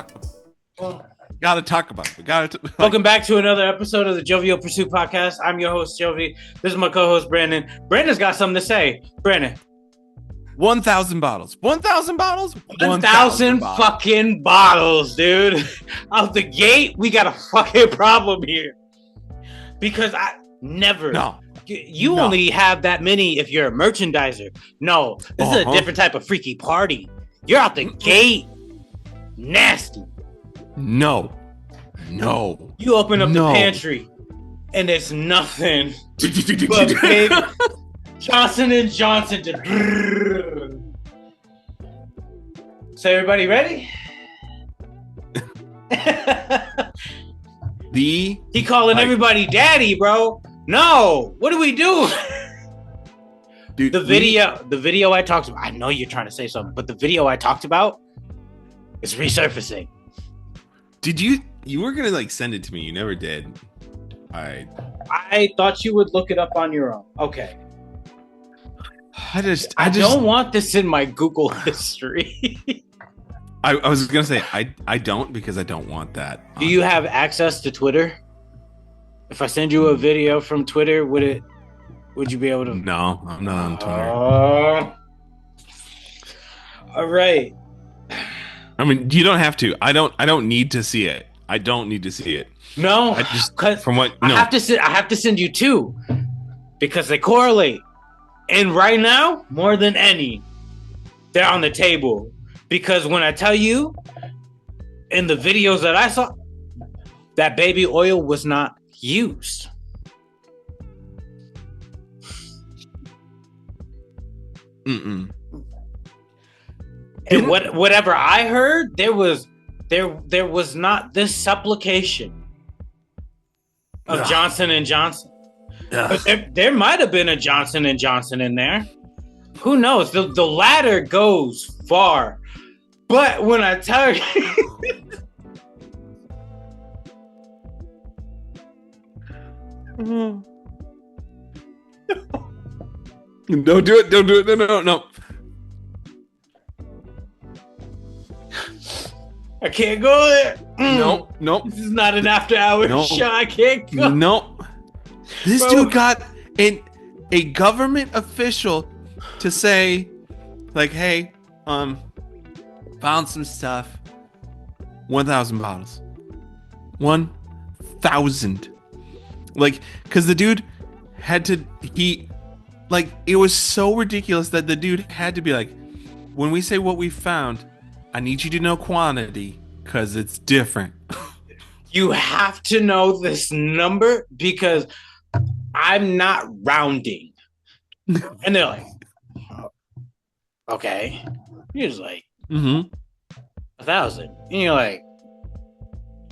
talk about it. Gotta talk about it. Welcome back to another episode of the Jovial Pursuit Podcast. I'm your host, Jovi. This is my co-host, Brandon. Brandon's got something to say. Brandon. 1,000 bottles. 1,000 bottles? 1,000 fucking bottles, dude. Out the gate, we got a fucking problem here. Because I never... No. You only have that many if you're a merchandiser. No, this is a different type of freaky party. You're out the gate. Nasty. No. You open up the pantry and there's nothing but big Johnson & Johnson. So everybody ready? He calling everybody daddy, bro. No, what do we do? Dude, the video I talked about, I know you're trying to say something, but the video I talked about is resurfacing. Did you were gonna like send it to me? You never did. I thought you would look it up on your own. Okay. I don't want this in my Google history. I was gonna say I don't, because I don't want that. Do you have access to Twitter? If I send you a video from Twitter, would you be able to? No, I'm not on Twitter. All right. I mean, you don't have to. I don't need to see it. I don't need to see it. No, I just I have to send you two because they correlate. And right now, more than any, they're on the table. Because when I tell you, in the videos that I saw, that baby oil was not used. Mm-mm. And whatever I heard, there was not this supplication of Johnson & Johnson. But there might have been a Johnson & Johnson in there. Who knows? The ladder goes far. But when I tell you... Don't do it. No. I can't go there. No. This is not an after-hours show. I can't go. No. This dude got a government official to say, like, hey, found some stuff. 1,000 bottles. 1,000. Like, because the dude had to, it was so ridiculous that the dude had to be like, when we say what we found, I need you to know quantity because it's different. You have to know this number because I'm not rounding. And they're like, okay. You're just like, 1,000. And you're like,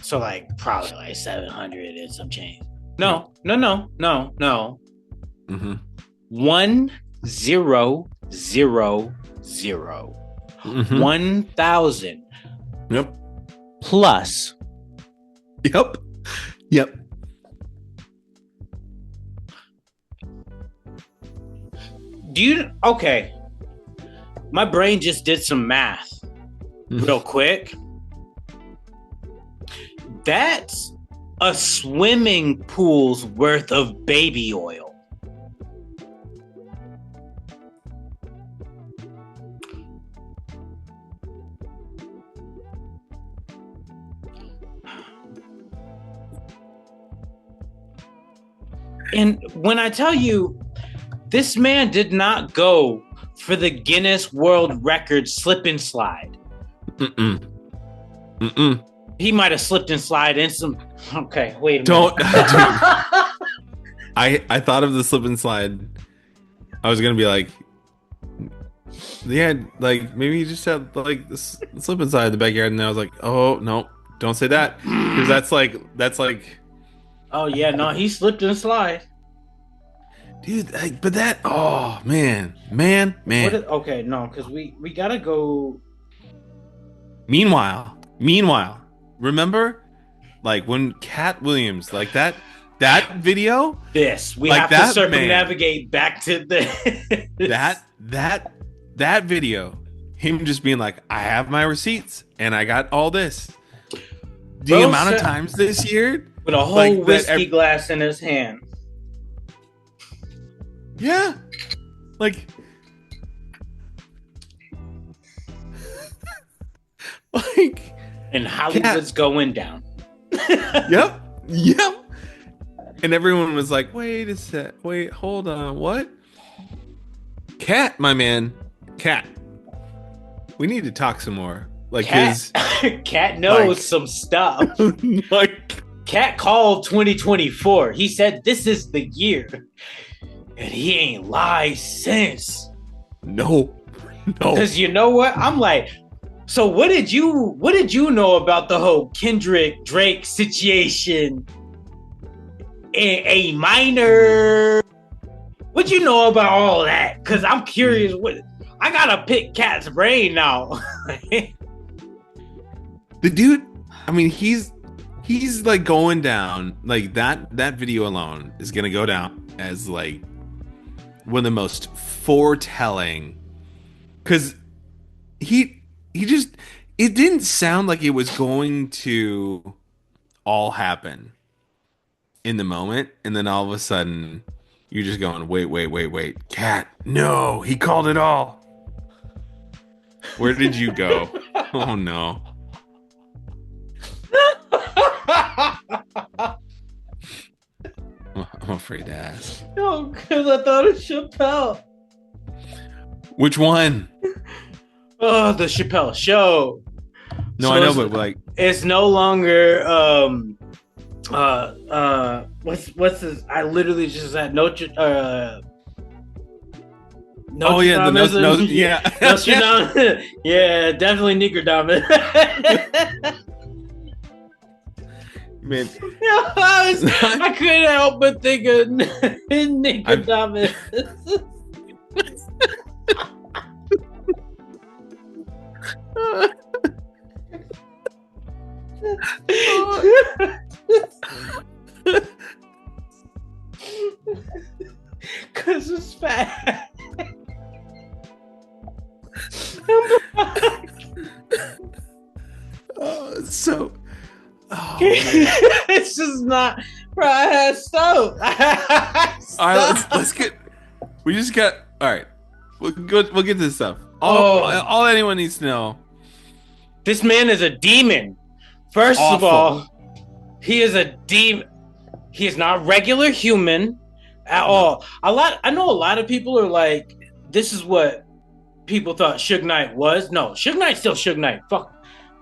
so like probably like 700 and some change. No. 1 0 0 0. 1,000. Yep. Plus. Yep. Okay. My brain just did some math real quick. That's a swimming pool's worth of baby oil. And when I tell you, this man did not go for the Guinness World Record slip and slide. He might have slipped and slide in some. Okay, wait a minute. Don't. I thought of the slip and slide. I was gonna be like, yeah, like maybe you just had like this slip and slide in the backyard, and I was like, oh no, don't say that, because that's like. Oh yeah, no, he slipped and slide. Dude, but that, oh man. Okay, no, because we gotta go. Meanwhile, remember, like when Katt Williams, like that video. We like have to circumnavigate back to the that video. him just being like, I have my receipts and I got all this. The Bro amount of said- times this year, with a whole like, whiskey glass in his hand. yeah, like, like, And Hollywood's going down. yep. And everyone was like, wait a sec, wait, hold on, what? Katt, my man, Katt, we need to talk some more. Like, Katt knows some stuff. like, Katt called 2024. He said this is the year, and he ain't lied since. no. Because you know what? I'm like, so what did you know about the whole Kendrick Drake situation? A minor. What you know about all that? Because I'm curious. What I gotta pick Katt's brain now. The dude, I mean, he's like going down, like that video alone is gonna go down as like one of the most foretelling, because he just, it didn't sound like it was going to all happen in the moment, and then all of a sudden you're just going, wait, Katt, no, he called it all. Where did you go? Oh no. I'm afraid to ask. No, because I thought of Chappelle. Which one? Oh, the Chappelle Show. No, So I know, but like, it's no longer what's this? I literally just said Notre oh yeah, no, yeah, yeah, definitely Nicodamus. man. I couldn't help but think of Nicodamus. Cause it's fat. So, It's just not. Bro, I had stoked. all right, let's get. We just got. All right, we'll get to this stuff. All anyone needs to know. This man is a demon. First of all, he is a demon. He is not regular human at all. I know a lot of people are like, this is what people thought Suge Knight was. No, Suge Knight's still Suge Knight. Fuck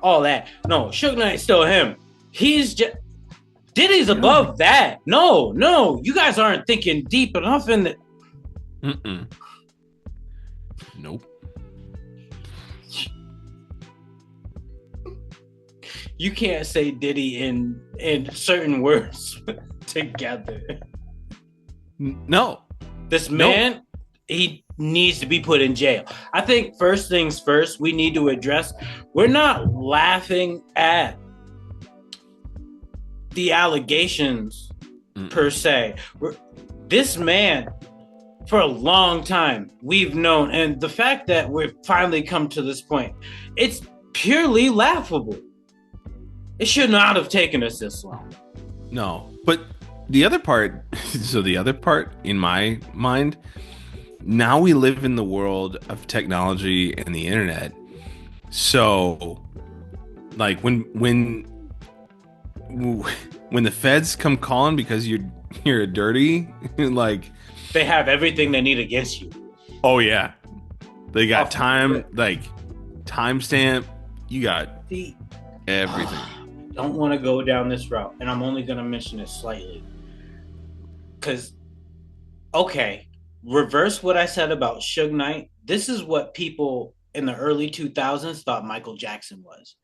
all that. No, Suge Knight's still him. He's just Diddy's above that. No, you guys aren't thinking deep enough in the. Nope. You can't say Diddy in certain words together. No. This man, he needs to be put in jail. I think first things first, we need to address, we're not laughing at the allegations per se. This man, for a long time, we've known, and the fact that we've finally come to this point, it's purely laughable. It should not have taken us this long. No, but the other part, in my mind, now we live in the world of technology and the internet. So, like when the feds come calling because you're a dirty, like, they have everything they need against you. Oh yeah, they got timestamp. You got everything. Don't want to go down this route, and I'm only going to mention it slightly. Because, okay, reverse what I said about Suge Knight. This is what people in the early 2000s thought Michael Jackson was.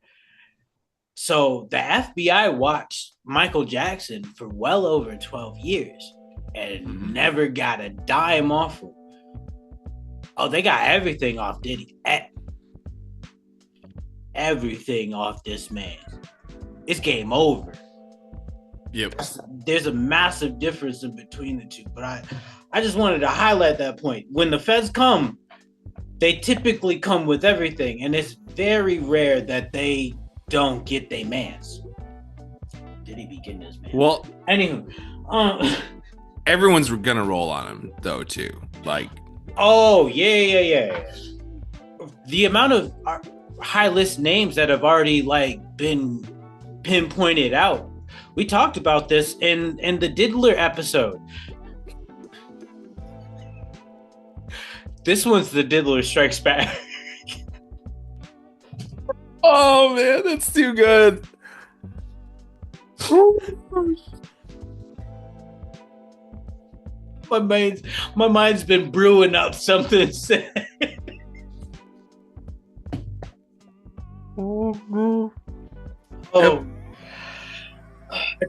So the FBI watched Michael Jackson for well over 12 years and never got a dime off him. Oh, they got everything off Diddy. Everything off this man. It's game over. Yep. There's a massive difference in between the two, but I just wanted to highlight that point. When the feds come, they typically come with everything, and it's very rare that they don't get their mans. Did he be getting his man? Well, anywho, everyone's gonna roll on him though too. Like, oh yeah. The amount of high list names that have already like been pinpointed out. We talked about this in the Diddler episode. This one's the Diddler Strikes Back. oh man, that's too good. My mind's been brewing up something. Oh.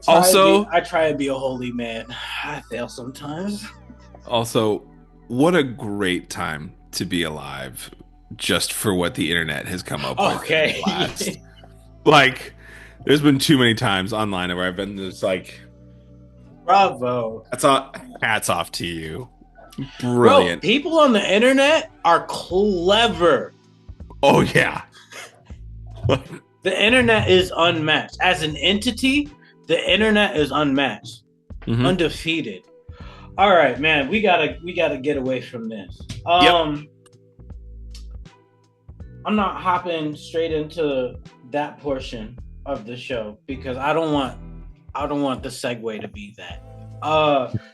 I try to be a holy man. I fail sometimes. Also, what a great time to be alive, just for what the internet has come up with. Okay. Like, there's been too many times online where I've been just like, bravo. Hats off to you. Brilliant. Bro, people on the internet are clever. Oh yeah. The internet is unmatched. As an entity, the internet is unmatched. Mm-hmm. Undefeated. All right, man. We gotta get away from this. I'm not hopping straight into that portion of the show because I don't want the segue to be that.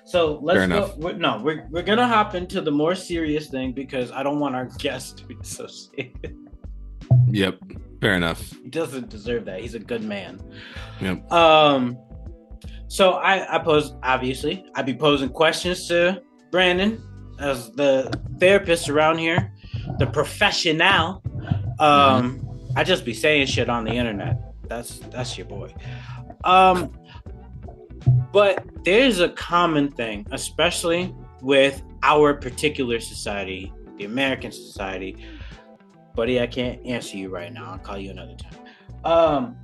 So let's go. We're gonna hop into the more serious thing because I don't want our guest to be associated. Yep, fair enough. He doesn't deserve that. He's a good man. Yep. So I pose, obviously, I'd be posing questions to Brandon as the therapist around here, the professional. I just be saying shit on the internet. That's your boy. But there's a common thing, especially with our particular society, the American society. Buddy, I can't answer you right now. I'll call you another time.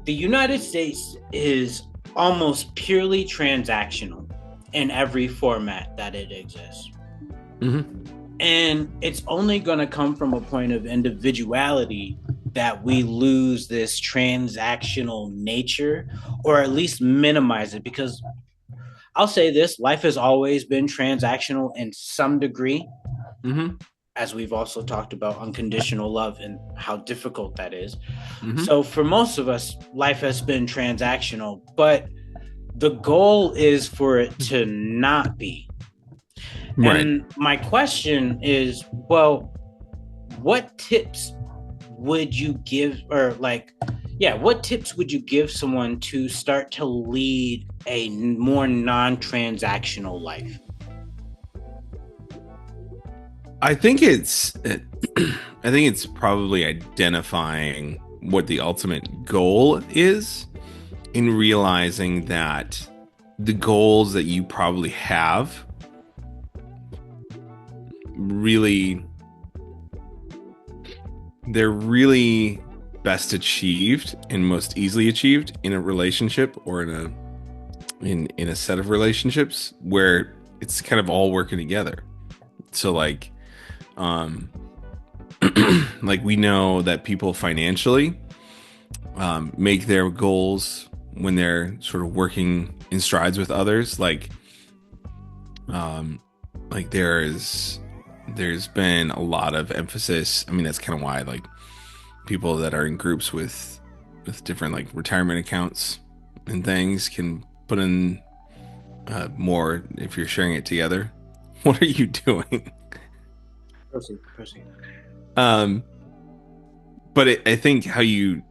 The United States is almost purely transactional in every format that it exists. Mm-hmm. And it's only going to come from a point of individuality that we lose this transactional nature, or at least minimize it. Because I'll say this, life has always been transactional in some degree. Mm-hmm. As we've also talked about unconditional love and how difficult that is. Mm-hmm. So for most of us, life has been transactional, but the goal is for it to not be. Right. And my question is, well, what tips would you give, what tips would you give someone to start to lead a more non-transactional life? I think it's probably identifying what the ultimate goal is, and realizing that the goals that you probably have they're really best achieved and most easily achieved in a relationship or in a set of relationships where it's kind of all working together. So like we know that people financially make their goals when they're sort of working in strides with others. There's been a lot of emphasis. I mean, that's kind of why like people that are in groups with different like retirement accounts and things can put in more if you're sharing it together. What are you doing? Proceed. But I think how you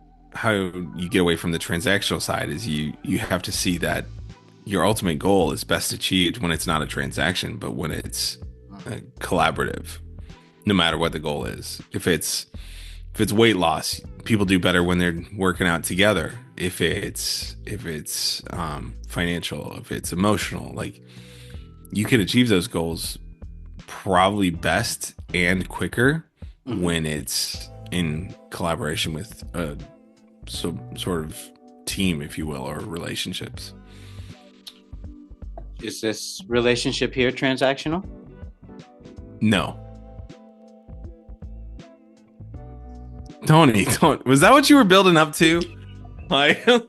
get away from the transactional side is you have to see that your ultimate goal is best achieved when it's not a transaction, but when it's collaborative, no matter what the goal is. If it's weight loss, people do better when they're working out together. If it's financial, if it's emotional, like you can achieve those goals probably best and quicker when it's in collaboration with a sort of team, if you will, or relationships. Is this relationship here transactional? No. Tony, don't. Was that what you were building up to? Like, I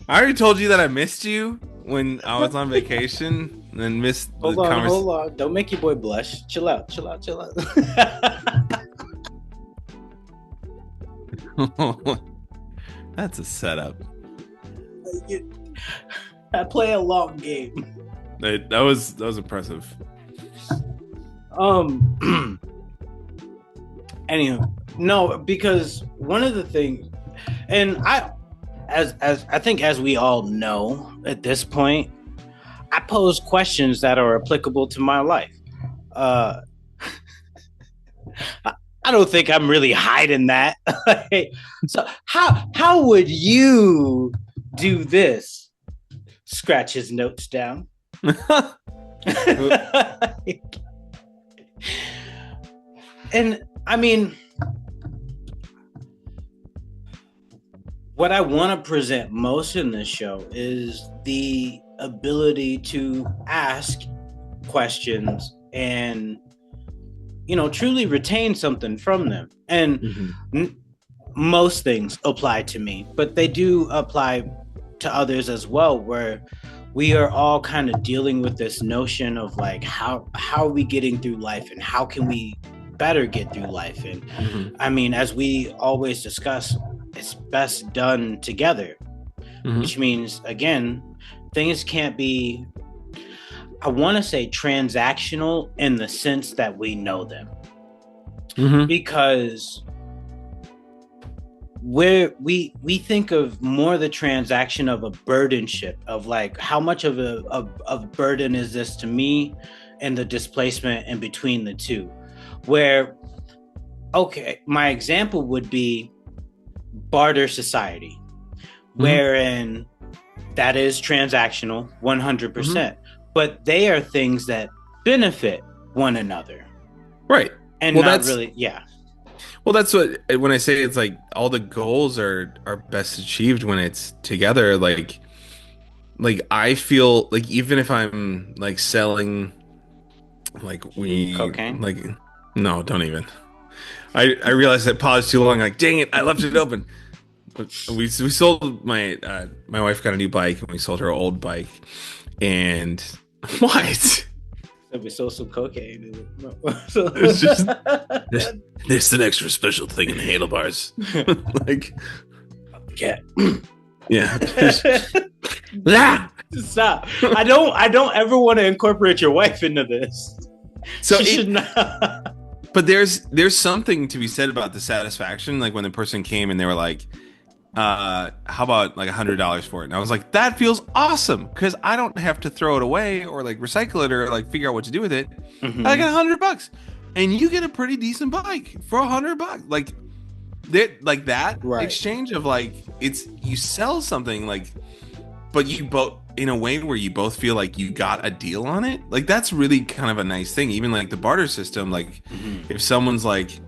already told you that I missed you when I was on vacation and then missed the conversation. Hold on. Don't make your boy blush. Chill out. That's a setup. I play a long game. That was impressive. Anyway, no, because one of the things, and I think as we all know at this point, I pose questions that are applicable to my life. I don't think I'm really hiding that. So how would you do this? Scratch his notes down. And I mean, what I want to present most in this show is the ability to ask questions and, truly retain something from them. And most things apply to me, but they do apply to others as well, where we are all kind of dealing with this notion of like, how are we getting through life and how can we better get through life? And I mean, as we always discuss, it's best done together, which means, again, things can't be, I want to say, transactional in the sense that we know them, because we think of more the transaction of a burdenship, of like, how much of a burden is this to me, and the displacement in between the two. Where, okay, my example would be barter society, wherein that is transactional 100%, but they are things that benefit one another. Right. And not really, yeah. Well, that's what, when I say it's like all the goals are best achieved when it's together. Like I feel like even if I'm like selling, like cocaine, like, no, don't even. I realized I paused too long. Like, dang it, I left it open. We sold my wife got a new bike, and we sold her old bike. And what? We sold some cocaine. No. It's just there's an extra special thing in the handlebars. Like, cat. Yeah. Stop. I don't ever want to incorporate your wife into this. So she should not. But there's something to be said about the satisfaction, like when the person came and they were like, how about like $100 for it? And I was like, that feels awesome, because I don't have to throw it away or like recycle it or like figure out what to do with it. I get $100, and you get a pretty decent bike for $100. Like that right. Exchange of like, it's, you sell something like, but you both, in a way where you both feel like you got a deal on it. Like, that's really kind of a nice thing. Even like the barter system, like if someone's like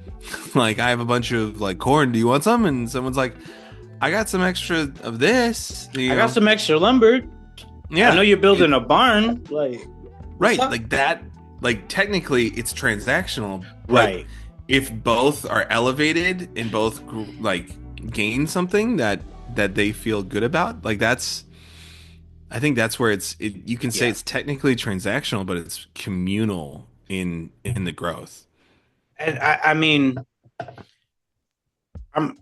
I have a bunch of like corn, do you want some? And someone's like, I got some extra of this. I got some extra lumber. Yeah. I know you're building a barn. Like, right. Like that, like technically it's transactional. Right. If both are elevated and both like gain something that they feel good about, like I think that's where you can say it's technically transactional, but it's communal in the growth. And I mean,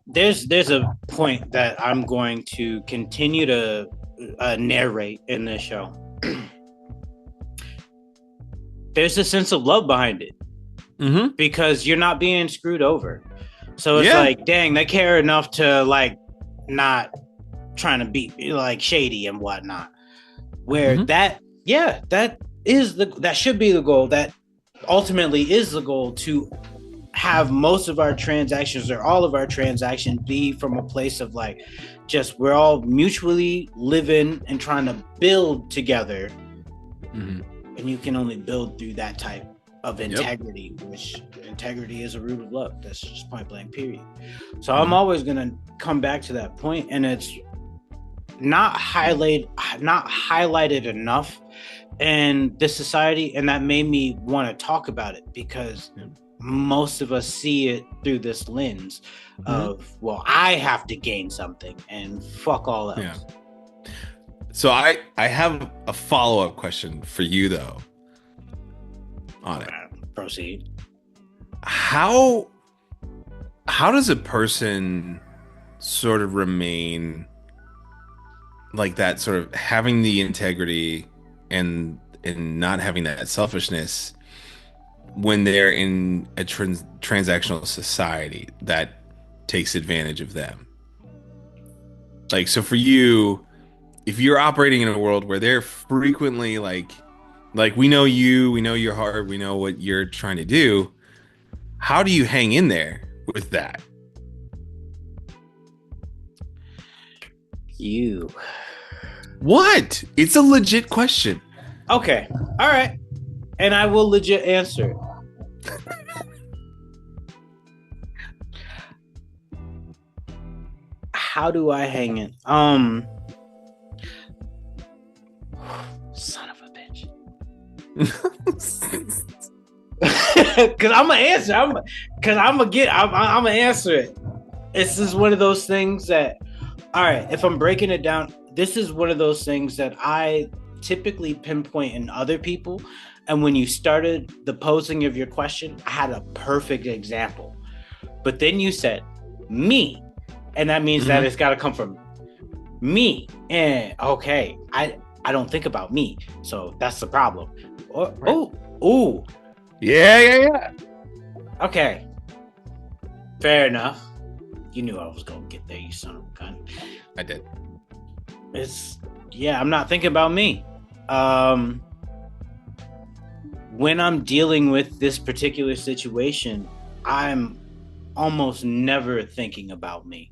there's a point that I'm going to continue to narrate in this show. There's a sense of love behind it, because you're not being screwed over. So it's like, dang, they care enough to like not trying to be like shady and whatnot. Where that should be the goal. That ultimately is the goal, to have most of our transactions or all of our transactions be from a place of like, just we're all mutually living and trying to build together. And you can only build through that type of integrity, which integrity is a root of love. That's just point blank, period. So I'm always going to come back to that point, and it's not highlighted enough in this society, and that made me want to talk about it because most of us see it through this lens of, well, I have to gain something and fuck all else. Yeah. So I have a follow-up question for you though on it. Proceed. How does a person sort of remain like that, sort of having the integrity and not having that selfishness when they're in a transactional society that takes advantage of them? Like, so for you, if you're operating in a world where they're frequently like we know you, we know your heart, we know what you're trying to do, how do you hang in there with that? What? It's a legit question. Okay. All right. And I will legit answer it. How do I hang in? Son of a bitch. Cause I'm gonna answer. I'm gonna answer it. It's just one of those things that, all right, if I'm breaking it down, this is one of those things that I typically pinpoint in other people. And when you started the posing of your question, I had a perfect example. But then you said me, and that means that it's got to come from me. And okay, I don't think about me, so that's the problem. Oh, yeah. Okay, fair enough. You knew I was gonna get there, you son of a gun. I did. I'm not thinking about me. When I'm dealing with this particular situation, I'm almost never thinking about me.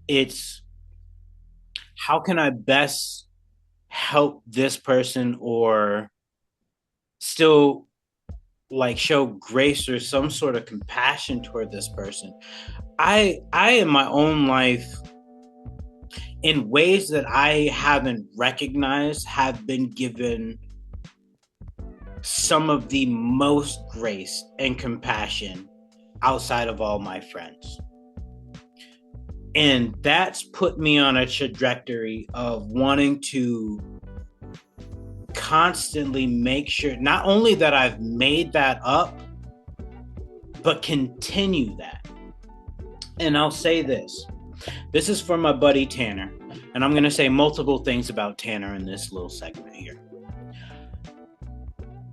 It's how can I best help this person or still like show grace or some sort of compassion toward this person. I in my own life, in ways that I haven't recognized, have been given some of the most grace and compassion outside of all my friends. And that's put me on a trajectory of wanting to constantly make sure not only that I've made that up, but continue that. And I'll say this. This is from my buddy Tanner. And I'm going to say multiple things about Tanner in this little segment here.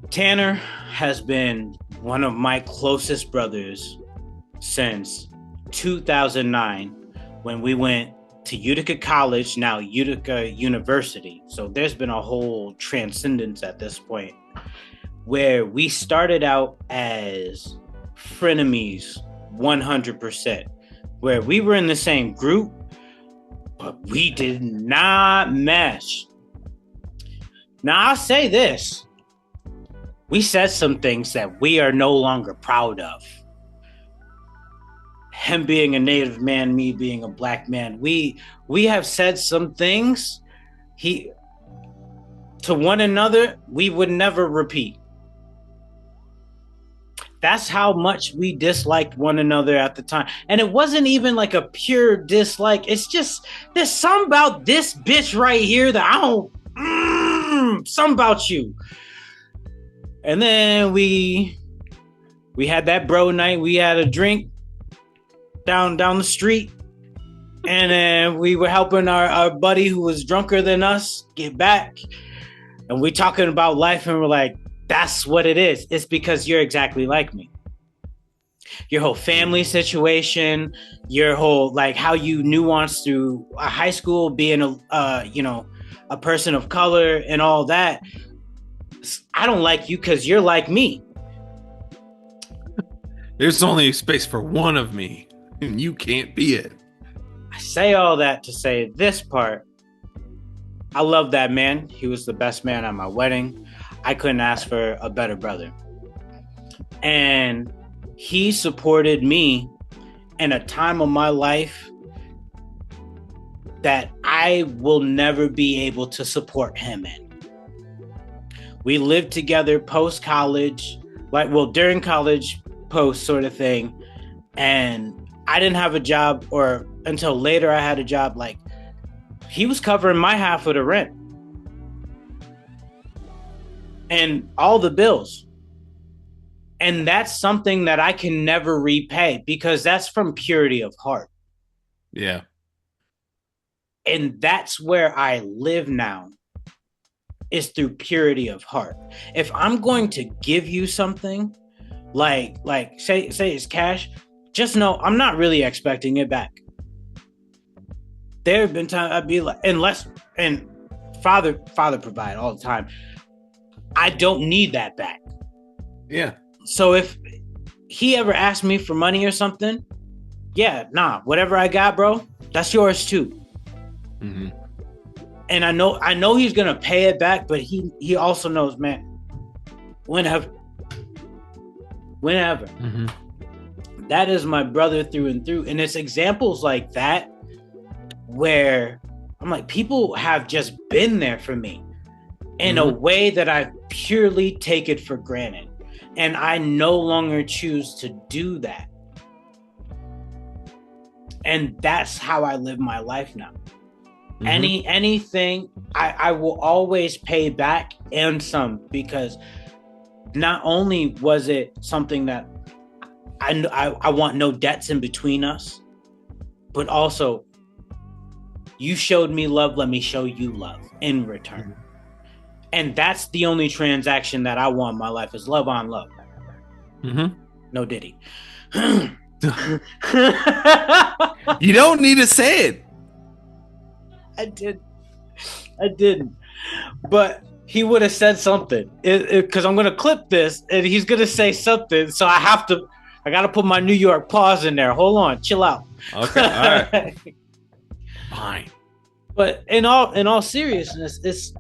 Tanner has been one of my closest brothers since 2009 when we went to Utica College, now Utica University. So there's been a whole transcendence at this point where we started out as frenemies 100%, where we were in the same group, but we did not mesh. Now I'll say this. We said some things that we are no longer proud of. Him being a Native man, me being a Black man. We have said some things to one another we would never repeat. That's how much we disliked one another at the time. And it wasn't even like a pure dislike. It's just, there's something about this bitch right here that I don't, something about you. And then we had that bro night. We had a drink down the street. And then we were helping our buddy who was drunker than us get back. And we talking about life and we're like, that's what it is. It's because you're exactly like me. Your whole family situation, your whole, like how you nuanced through high school, being a person of color and all that. I don't like you because you're like me. There's only space for one of me, and you can't be it. I say all that to say this part. I love that man. He was the best man at my wedding. I couldn't ask for a better brother. And he supported me in a time of my life that I will never be able to support him in. We lived together post college, during college, post sort of thing. And I didn't have a job, or until later I had a job. Like, he was covering my half of the rent and all the bills. And that's something that I can never repay, because that's from purity of heart. Yeah. And that's where I live now, is through purity of heart. If I'm going to give you something, like say it's cash, just know I'm not really expecting it back. There have been times I'd be like, and father provide all the time. I don't need that back. Yeah. So if he ever asked me for money or something, whatever I got, bro, that's yours too. Mm-hmm. And I know he's gonna pay it back, but he also knows, man, whenever. Mm-hmm. That is my brother through and through. And it's examples like that where I'm like, people have just been there for me in a way that I purely take it for granted. And I no longer choose to do that. And that's how I live my life now. Mm-hmm. Anything, I will always pay back and some, because not only was it something that I want no debts in between us, but also you showed me love, let me show you love in return. Mm-hmm. And that's the only transaction that I want in my life, is love on love. Mm-hmm. No Diddy. You don't need to say it. I didn't. But he would have said something, because I'm going to clip this and he's going to say something. So I got to put my New York pause in there. Hold on. Chill out. Okay. All right. Fine. But in all seriousness,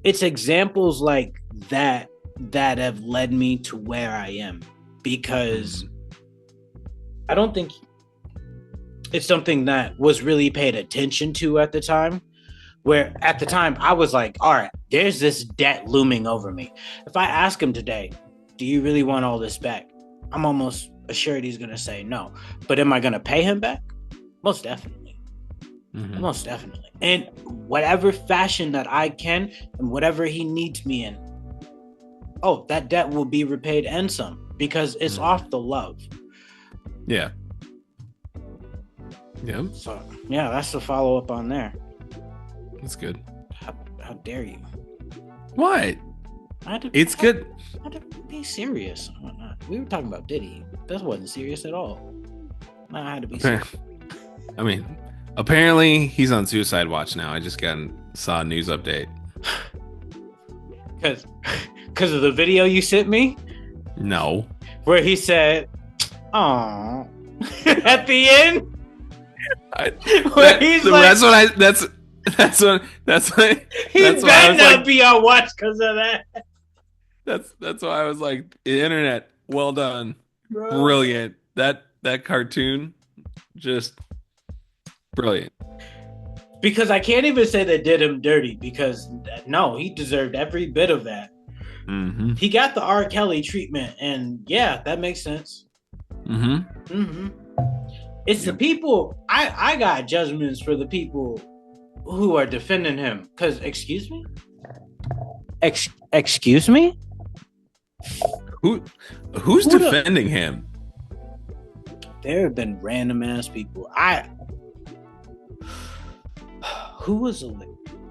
it's examples like that have led me to where I am, because I don't think it's something that was really paid attention to at the time, where at the time I was like, all right, there's this debt looming over me. If I ask him today, do you really want all this back? I'm almost assured he's going to say no. But am I going to pay him back? Most definitely. Mm-hmm. Most definitely. In whatever fashion that I can, and whatever he needs me in. Oh, that debt will be repaid and some, because it's off the love. Yeah. Yeah. So, yeah, that's the follow-up on there. That's good. How dare you? What? It's good. I had to be serious. We were talking about Diddy. That wasn't serious at all. I had to be serious. I mean, apparently he's on suicide watch now. I just saw a news update. Because of the video you sent me? No. Where he said, "Aw," at the end. That's what he better not be on watch because of that. That's why I was like, internet, well done. Bro. Brilliant. That cartoon, just brilliant. Because I can't even say they did him dirty, because no, he deserved every bit of that. Mm-hmm. He got the R. Kelly treatment, and yeah, that makes sense. Mm-hmm. Mm-hmm. It's the people. I got judgments for the people who are defending him. Because, excuse me? Excuse me? Who's defending him? There have been random ass people. Who was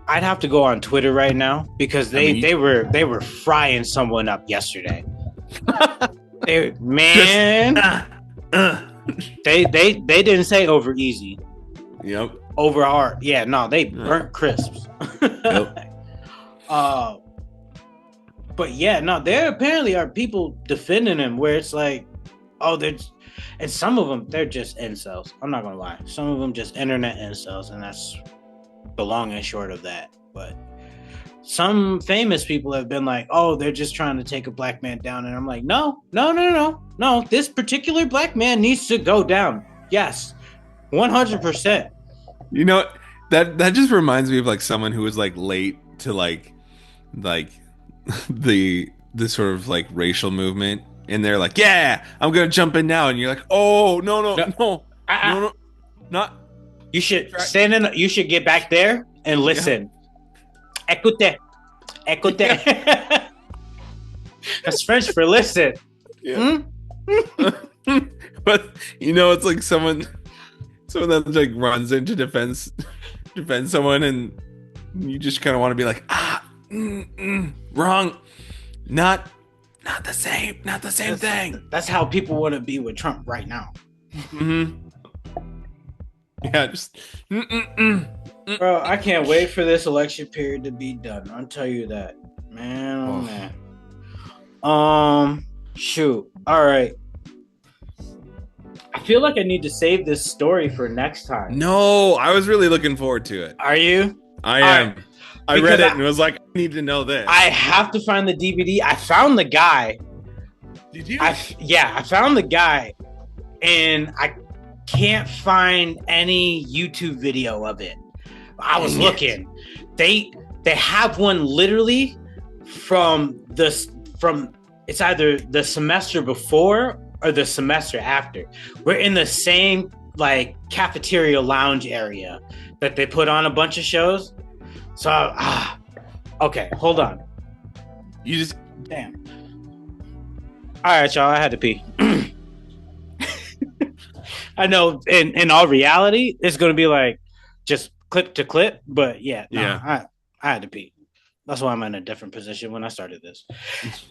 I'd have to go on Twitter right now, because they were frying someone up yesterday. They didn't say over easy. Yep. Over hard. Yeah, no, they burnt crisps. Yep. But yeah, no, there apparently are people defending him where it's like, and some of them, they're just incels. I'm not gonna lie. Some of them just internet incels, and that's the long and short of that. But some famous people have been like, oh, they're just trying to take a black man down. And I'm like, no. This particular black man needs to go down. Yes, 100%. You know, that just reminds me of like someone who was like late to like the sort of like racial movement, and they're like, "Yeah, I'm gonna jump in now," and you're like, "Oh, no, no, No, no, no, I, no, not you should right." stand in. You should get back there and Yeah, listen. Écoute, écoute. yeah, That's French for listen. yeah. Hmm? But it's like someone that like runs into defend someone, and you just kind of want to be like, wrong, not not the same thing. That's how people want to be with Trump right now. Mm-hmm. Yeah, just. Bro, I can't wait for this election period to be done. I'll tell you that, man. Oh, man. Shoot. All right. I feel like I need to save this story for next time. No, I was really looking forward to it. Are you? I am. Right. I read it and was like, I need to know this. I have to find the DVD. I found the guy. Did you? I found the guy, and I can't find any YouTube video of it. I was looking. They have one literally from it's either the semester before or the semester after. We're in the same like cafeteria lounge area that they put on a bunch of shows. So okay, hold on. You just damn. All right, y'all. I had to pee. I know. In all reality, it's gonna be like just clip to clip, but yeah. I had to pee. That's why I'm in a different position when I started this.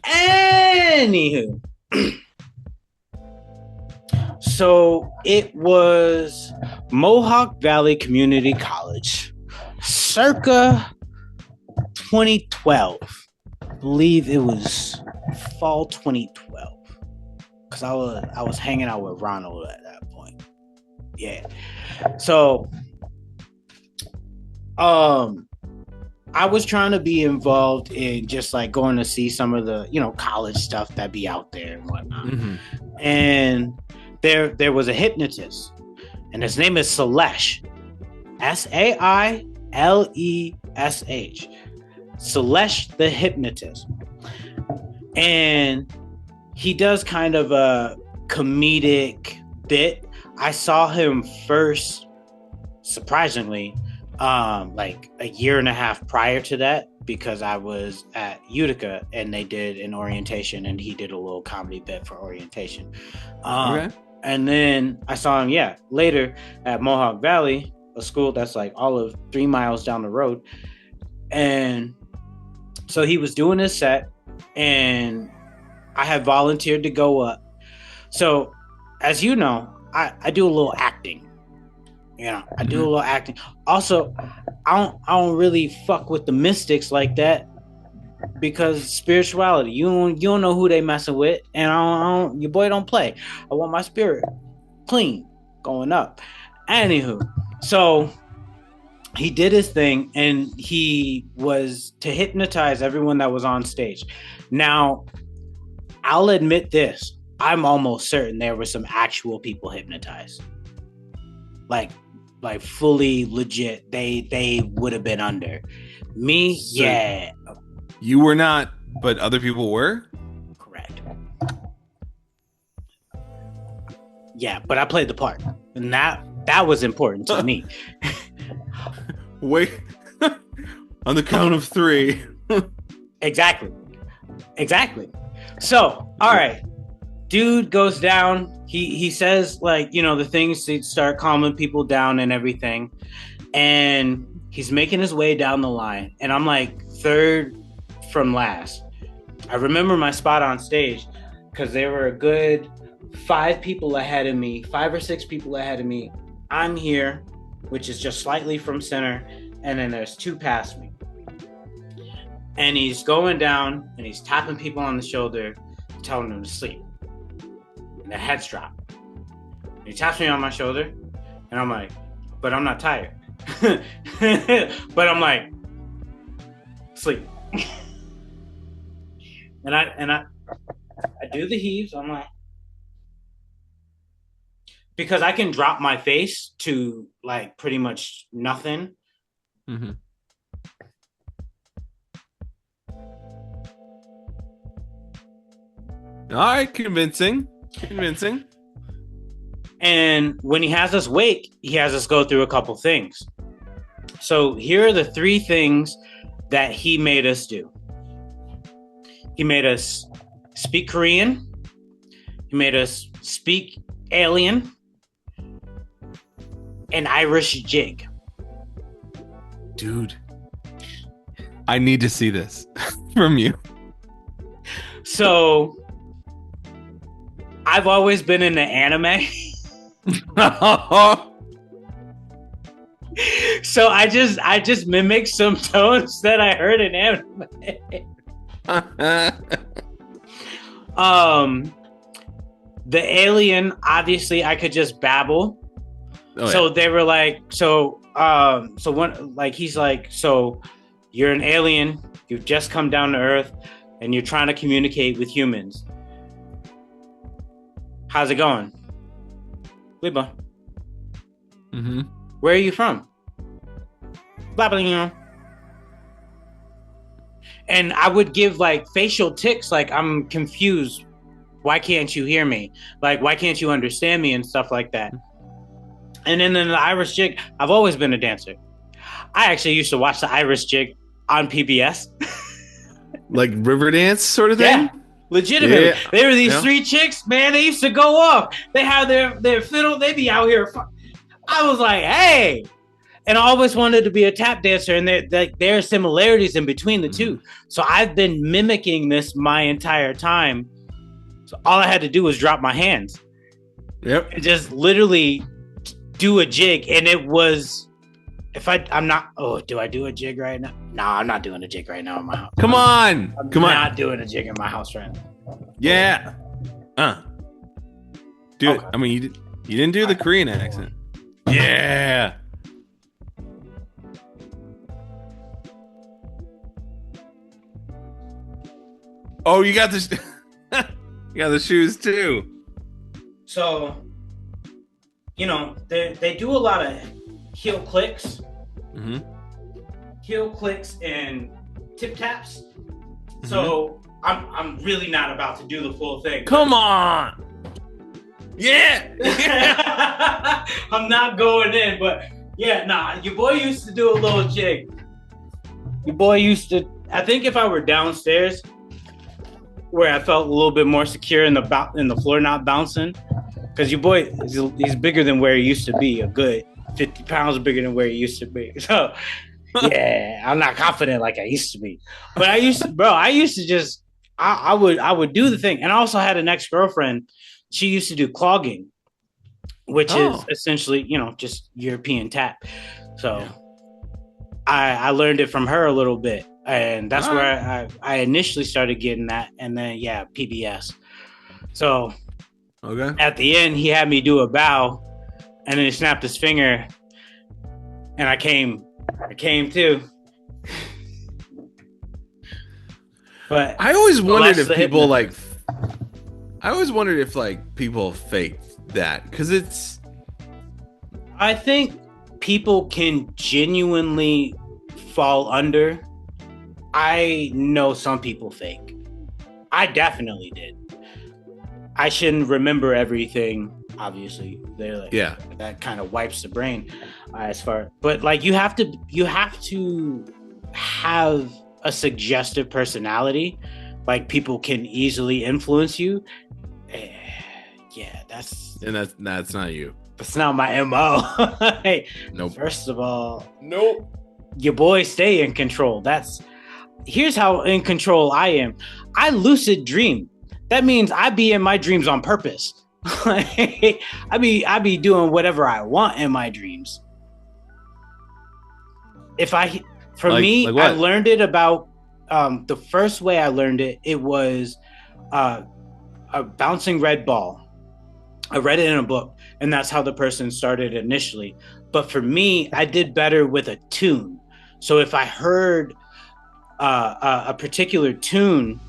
Anywho, so it was Mohawk Valley Community College, circa 2012. I believe it was fall 2012, because I was hanging out with Ronald at that point. Yeah. So I was trying to be involved in just like going to see some of the, college stuff that be out there and whatnot. Mm-hmm. And there was a hypnotist, and his name is Salesh. Sailesh. Salesh the hypnotist. And he does kind of a comedic bit. I saw him first, surprisingly, like a year and a half prior to that, because I was at Utica and they did an orientation and he did a little comedy bit for orientation. Okay. And then I saw him, later at Mohawk Valley, a school that's like all of 3 miles down the road. And so he was doing his set and I had volunteered to go up. So as you know, I do a little acting. I do a little acting. Also, I don't really fuck with the mystics like that, because spirituality, you don't know who they messing with, and your boy don't play. I want my spirit clean going up. Anywho, so he did his thing, and he was to hypnotize everyone that was on stage. Now, I'll admit this: I'm almost certain there were some actual people hypnotized, like fully legit. They would have been under me. So yeah, you were not, but other people were. Correct. Yeah, but I played the part, and that was important to me. Wait, on the count of 3. Exactly. So, all right, dude goes down. He says, like, the things to start calming people down and everything. And he's making his way down the line. And I'm like third from last. I remember my spot on stage because there were a good 5 or 6 people ahead of me. I'm here, which is just slightly from center. And then there's 2 past me. And he's going down and he's tapping people on the shoulder, telling them to sleep. Their heads drop. He taps me on my shoulder, and I'm like, but I'm not tired. But I'm like, sleep. and I do the heaves. I'm like, because I can drop my face to like pretty much nothing. Mm-hmm. All right, convincing. And when he has us wake, he has us go through a couple things. So here are the 3 things that he made us do. He made us speak Korean. He made us speak alien and Irish jig. Dude, I need to see this from you. So I've always been into anime. So I just mimicked some tones that I heard in anime. The alien, obviously I could just babble. So they were like, so one, like, he's like, so you're an alien, you've just come down to Earth and you're trying to communicate with humans. How's it going? Liba. Mm-hmm. Where are you from? Blah, blah, you know. And I would give like facial tics, like, I'm confused. Why can't you hear me? Like, why can't you understand me and stuff like that? And then in the Irish jig, I've always been a dancer. I actually used to watch the Irish jig on PBS. Like Riverdance sort of thing? Yeah, legitimately. Yeah. There were these 3 chicks, man, they used to go off. They have their fiddle, they be out here. I was like, hey. And I always wanted to be a tap dancer, and there are similarities in between the two. So I've been mimicking this my entire time. So all I had to do was drop my hands. Yep. And just literally do a jig. And it was, do I do a jig right now? No, I'm not doing a jig right now in my house. Come on. I'm not doing a jig in my house right now. Yeah. Do it. Okay. I mean, you didn't do the Korean accent. Yeah. Oh, you got the you got the shoes too. So, you know, they do a lot of heel clicks, and tip taps. So I'm really not about to do the full thing. Come on. Yeah. I'm not going in, but yeah, nah. Your boy used to do a little jig. Your boy used to. I think if I were downstairs, where I felt a little bit more secure in the floor not bouncing, because your boy he's bigger than where he used to be, a good 50 pounds bigger than where he used to be. So yeah, I'm not confident like I used to be. But I used to just I would do the thing. And I also had an ex-girlfriend. She used to do clogging, which is essentially, you know, just European tap. So yeah. I learned it from her a little bit. And that's where I initially started getting that. And then, yeah, PBS. So at the end, he had me do a bow, and then he snapped his finger, and I came too. But I always wondered if people people faked that, because it's. I think people can genuinely fall under. I know some people fake. I definitely did. I shouldn't remember everything. Obviously, they're like, yeah, that kind of wipes the brain. But like you have to have a suggestive personality. Like people can easily influence you. Yeah, that's not you. That's not my MO. Hey, nope. First of all, nope. Your boy stay in control. Here's how in control I am. I lucid dream. That means I be in my dreams on purpose. I be doing whatever I want in my dreams. I learned it about the first way I learned it was a bouncing red ball. I read it in a book, and that's how the person started initially. But for me, I did better with a tune. So if I heard a particular tune,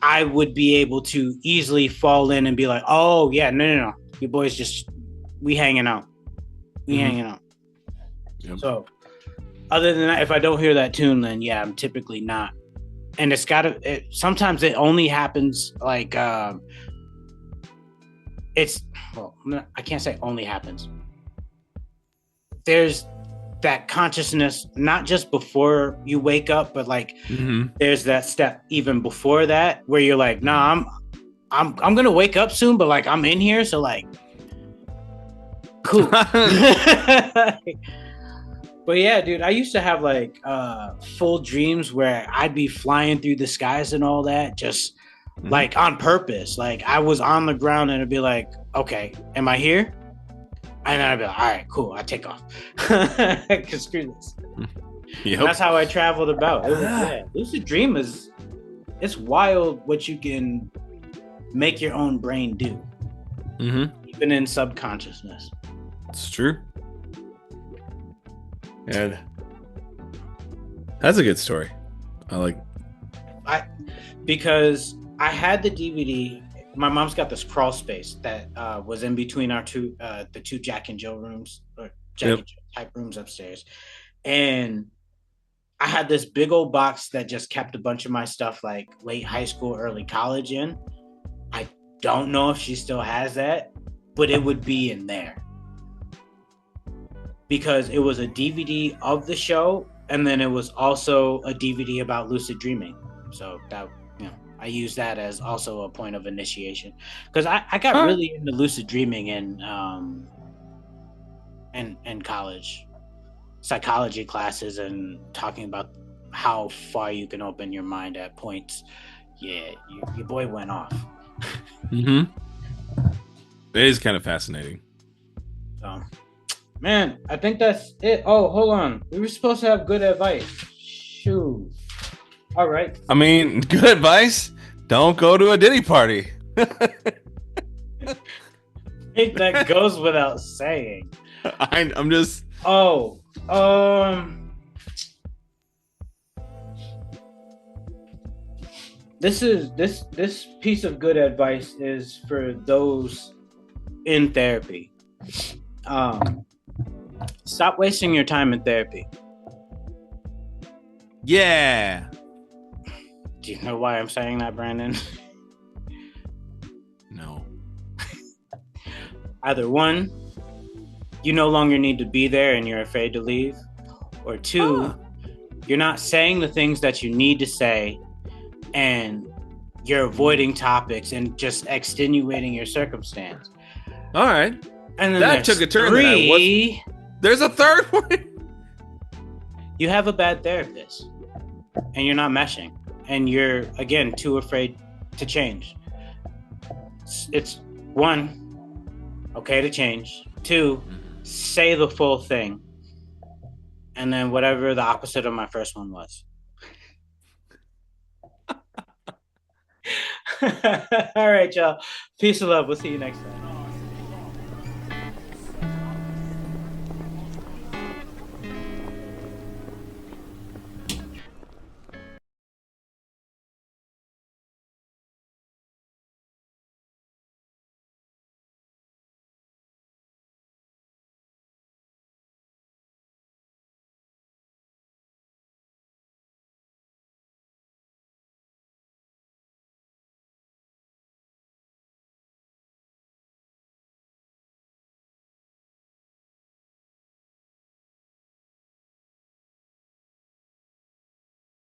I would be able to easily fall in and be like, oh yeah, no. You boys we hanging out. Hanging out. Yep. So other than that, if I don't hear that tune, then yeah, I'm typically not and it's gotta, sometimes it only happens like, it's, well, I can't say only happens. There's that consciousness, not just before you wake up, but like there's that step even before that where you're like, nah, I'm gonna wake up soon, but like I'm in here, so like cool. But yeah, dude, I used to have like full dreams where I'd be flying through the skies and all that, just like on purpose. Like I was on the ground and it'd be like, okay, am I here? And then I'd be like, all right, cool, I take off. Cause screw this. Yep. That's how I traveled about. It was, yeah, lucid dream is, it's wild what you can make your own brain do. Even in subconsciousness. It's true. And that's a good story. Because I had the DVD. My mom's got this crawl space that was in between our the two Jack and Jill rooms, or Jack and Jill type rooms upstairs. And I had this big old box that just kept a bunch of my stuff like late high school, early college in. I don't know if she still has that, but it would be in there. Because it was a DVD of the show, and then it was also a DVD about lucid dreaming. So that, you know, I use that as also a point of initiation, because I got really into lucid dreaming in college, psychology classes, and talking about how far you can open your mind at points. Yeah, your boy went off. It is kind of fascinating. So, man, I think that's it. Oh, hold on. We were supposed to have good advice. Shoot. All right. I mean, good advice. Don't go to a Diddy party. I think that goes without saying. I'm just. Oh, this piece of good advice is for those in therapy. Stop wasting your time in therapy. Yeah. Do you know why I'm saying that, Brandon? No. Either one, you no longer need to be there and you're afraid to leave. Or two, you're not saying the things that you need to say and you're avoiding topics and just extenuating your circumstance. All right. And then that took a turn. There's a third one. You have a bad therapist and you're not meshing. And you're, again, too afraid to change. It's one, okay to change. Two, say the full thing. And then whatever the opposite of my first one was. All right, y'all. Peace and love. We'll see you next time.